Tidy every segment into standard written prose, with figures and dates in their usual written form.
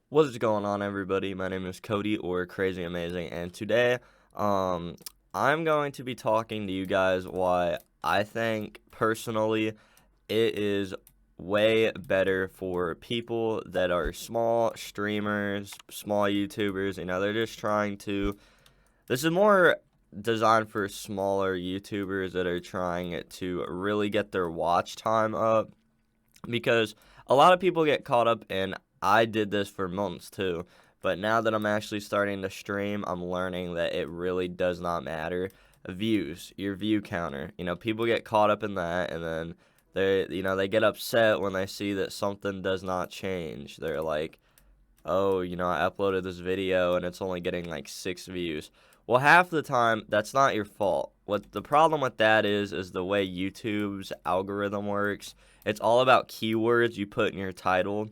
What is going on, everybody? My name is Cody, or Crazy Amazing, and today, I'm going to be talking to you guys why I think personally it is way better for people that are small streamers, small YouTubers. They're just trying to. This is more designed for smaller YouTubers that are trying to really get their watch time up because a lot of people get caught up in I did this for months too, but now that I'm actually starting to stream, I'm learning that it really does not matter. Views, your view counter. People get caught up in that, and then they get upset when they see that something does not change. They're like, oh, I uploaded this video and it's only getting like 6 views. Well, half the time, that's not your fault. What the problem with that is the way YouTube's algorithm works. It's all about keywords you put in your title,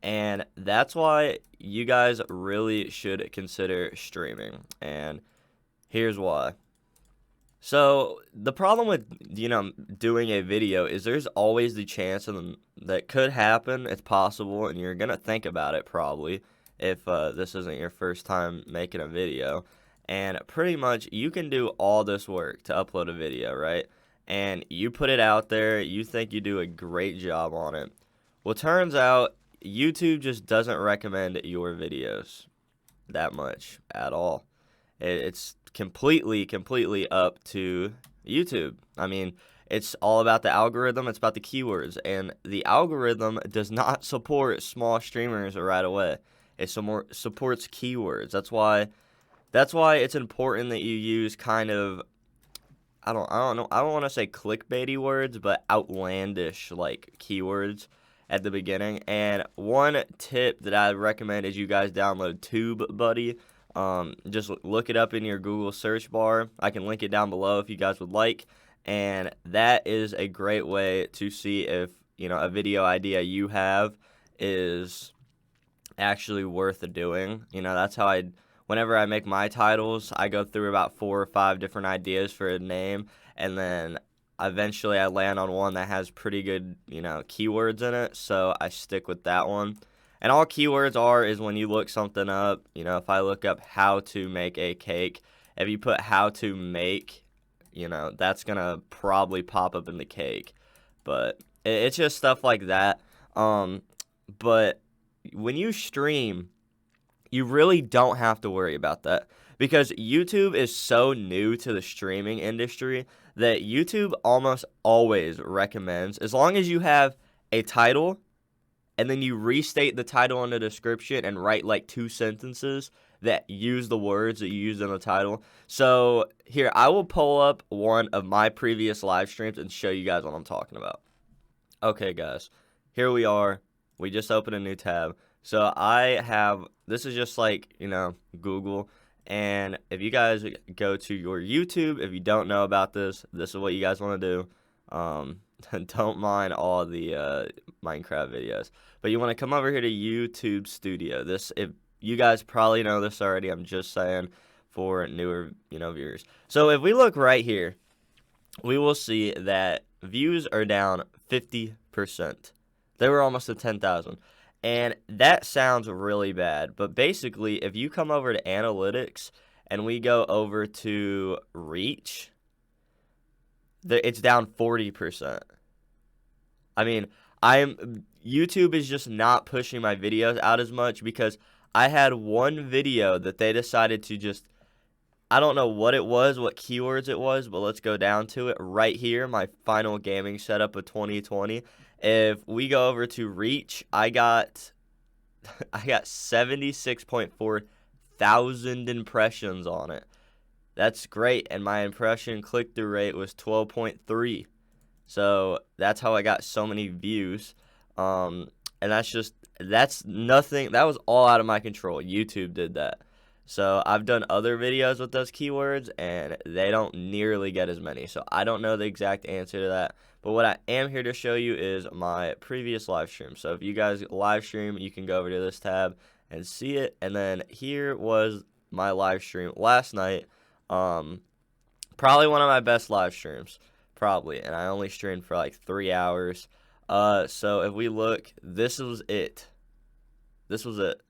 and that's why you guys really should consider streaming. And here's why. So the problem with doing a video is there's always the chance and that could happen. It's possible, and you're gonna think about it probably if this isn't your first time making a video. And pretty much you can do all this work to upload a video, right? And you put it out there. You think you do a great job on it. Well, turns out YouTube just doesn't recommend your videos that much at all. It's completely up to YouTube. I mean, it's all about the algorithm. It's about the keywords, and the algorithm does not support small streamers right away. It supports keywords. That's why it's important that you use kind of I don't know. I don't want to say clickbaity words, but outlandish like keywords at the beginning. And one tip that I recommend is you guys download TubeBuddy. Just look it up in your Google search bar. I can link it down below if you guys would like. And that is a great way to see if, a video idea you have is actually worth doing. That's how whenever I make my titles, I go through about 4 or 5 different ideas for a name, and then eventually I land on one that has pretty good, keywords in it, so I stick with that one. And all keywords are is when you look something up, if I look up how to make a cake, if you put how to make, that's going to probably pop up in the cake. But it's just stuff like that. But when you stream, you really don't have to worry about that because YouTube is so new to the streaming industry that YouTube almost always recommends, as long as you have a title and then you restate the title in the description and write like 2 sentences that use the words that you used in the title. So here, I will pull up one of my previous live streams and show you guys what I'm talking about. Okay, guys, here we are. We just opened a new tab. So this is just like, Google. And if you guys go to your YouTube, if you don't know about this is what you guys want to do. Don't mind all the Minecraft videos. But you want to come over here to YouTube Studio. If you guys probably know this already, I'm just saying for newer, viewers. So if we look right here, we will see that views are down 50%. They were almost at 10,000. And that sounds really bad. But basically, if you come over to analytics and we go over to reach, it's down 40%. I mean, YouTube is just not pushing my videos out as much because I had one video that they decided to just, I don't know what it was, what keywords it was, but let's go down to it right here, my final gaming setup of 2020. If we go over to reach, I got 76.4 thousand impressions on it. That's great, and my impression click-through rate was 12.3. So that's how I got so many views. And that's nothing. That was all out of my control. YouTube did that. So I've done other videos with those keywords, and they don't nearly get as many. So I don't know the exact answer to that. But what I am here to show you is my previous live stream. So if you guys live stream, you can go over to this tab and see it. And then here was my live stream last night. Probably one of my best live streams. Probably. And I only streamed for like 3 hours. So if we look, this was it. This was it.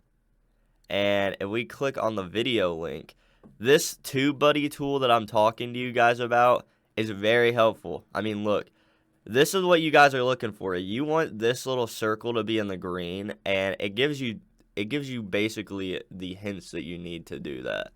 and if we click on the video link, this TubeBuddy tool that I'm talking to you guys about is very helpful. I mean, look, this is what you guys are looking for. You want this little circle to be in the green, and it gives you basically the hints that you need to do that.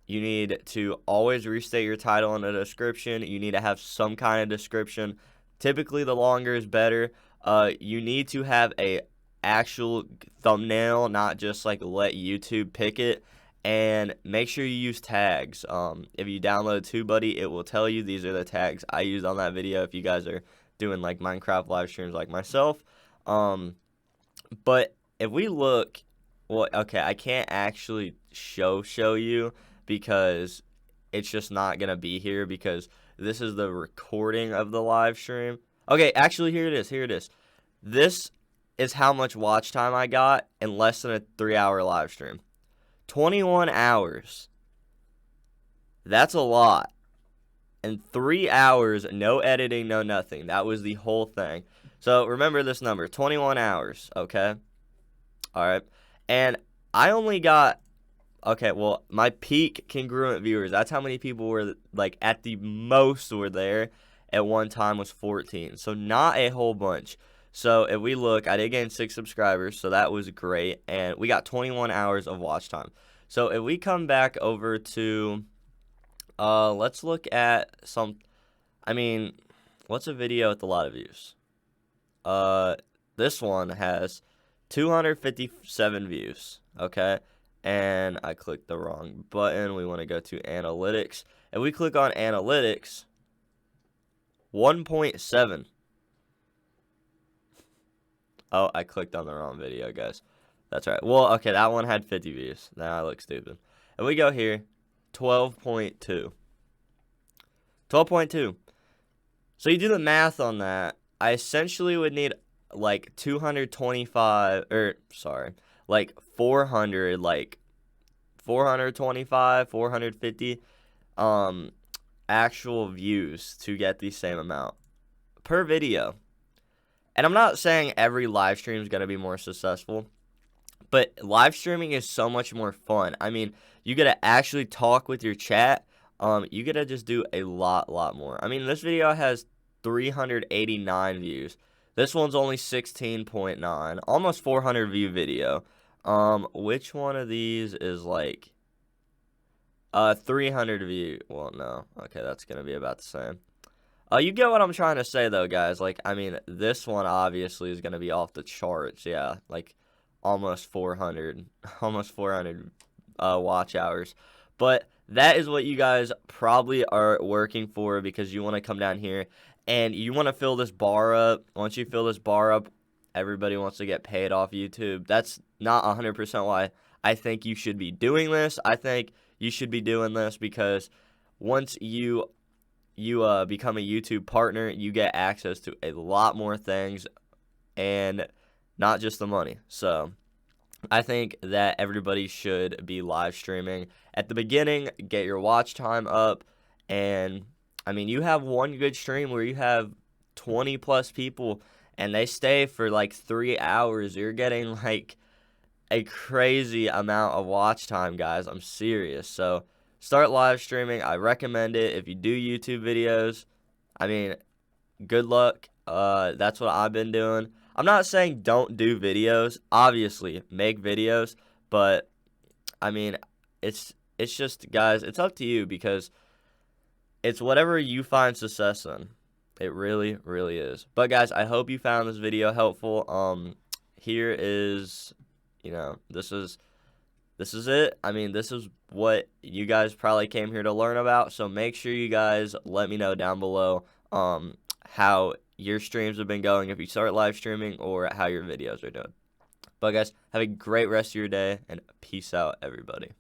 You need to always restate your title in the description. You need to have some kind of description. Typically, the longer is better. You need to have a actual thumbnail, not just like let YouTube pick it. And make sure you use tags. If you download TubeBuddy, it will tell you these are the tags I used on that video if you guys are doing like Minecraft live streams like myself. But if we look, well, okay, I can't actually show you because it's just not going to be here because this is the recording of the live stream. Okay, actually, here it is. This is how much watch time I got in less than a 3-hour live stream. 21 hours. That's a lot. And 3 hours, no editing, no nothing. That was the whole thing. So remember this number, 21 hours, okay? All right. And I only got, okay, well, my peak congruent viewers, that's how many people were, like, at the most were there at one time was 14. So not a whole bunch. So if we look, I did gain 6 subscribers, so that was great. And we got 21 hours of watch time. So if we come back over to, let's look at what's a video with a lot of views? This one has 257 views, okay? And I clicked the wrong button. We want to go to analytics. If we click on analytics, 1.7. Oh, I clicked on the wrong video, guys. That's right. Well, okay, that one had 50 views. Now I look stupid. And we go here, 12.2. 12.2. So you do the math on that. I essentially would need like 225, like 400, like 425, 450 actual views to get the same amount per video. And I'm not saying every live stream is going to be more successful, but live streaming is so much more fun. I mean, you get to actually talk with your chat. You get to just do a lot more. I mean, this video has 389 views. This one's only 16.9, almost 400 view video. Which one of these is like 300 view? Well, no. Okay, that's going to be about the same. You get what I'm trying to say, though, guys. Like, I mean, this one obviously is going to be off the charts. Yeah, like almost 400 watch hours. But that is what you guys probably are working for because you want to come down here and you want to fill this bar up. Once you fill this bar up, everybody wants to get paid off YouTube. That's not 100% why I think you should be doing this. I think you should be doing this because once you become a YouTube partner, you get access to a lot more things and not just the money. So I think that everybody should be live streaming. At the beginning, get your watch time up. And, I mean, you have one good stream where you have 20 plus people and they stay for like 3 hours. You're getting like a crazy amount of watch time, guys. I'm serious. So start live streaming. I recommend it. If you do YouTube videos, I mean, good luck. That's what I've been doing. I'm not saying don't do videos. Obviously, make videos. But, I mean, it's just, guys, it's up to you because it's whatever you find success in. It really, really is. But, guys, I hope you found this video helpful. Here is, this is it. I mean, this is what you guys probably came here to learn about. So make sure you guys let me know down below how your streams have been going if you start live streaming or how your videos are doing. But guys, have a great rest of your day and peace out, everybody.